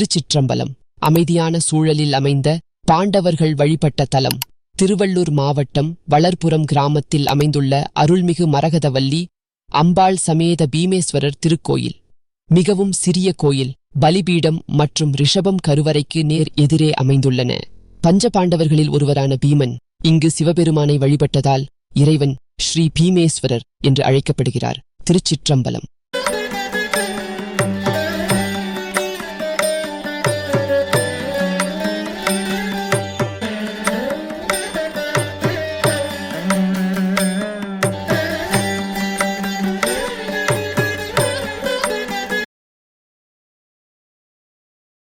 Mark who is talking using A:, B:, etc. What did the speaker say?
A: திருச்சிற்றம்பலம். அமைதியான சூழலில் அமைந்த பாண்டவர்கள் வழிபட்ட தலம். திருவள்ளூர் மாவட்டம் வளர்புரம் கிராமத்தில் அமைந்துள்ள அருள்மிகு மரகதவல்லி அம்பாள் சமேத பீமேஸ்வரர் திருக்கோயில். மிகவும் சிறிய கோயில். பலிபீடம் மற்றும் ரிஷபம் கருவறைக்கு நேர் எதிரே அமைந்துள்ளன. பஞ்சபாண்டவர்களில் ஒருவரான பீமன் இங்கு சிவபெருமானை வழிபட்டதால் இறைவன் ஸ்ரீ பீமேஸ்வரர் என்று அழைக்கப்படுகிறார். திருச்சிற்றம்பலம்.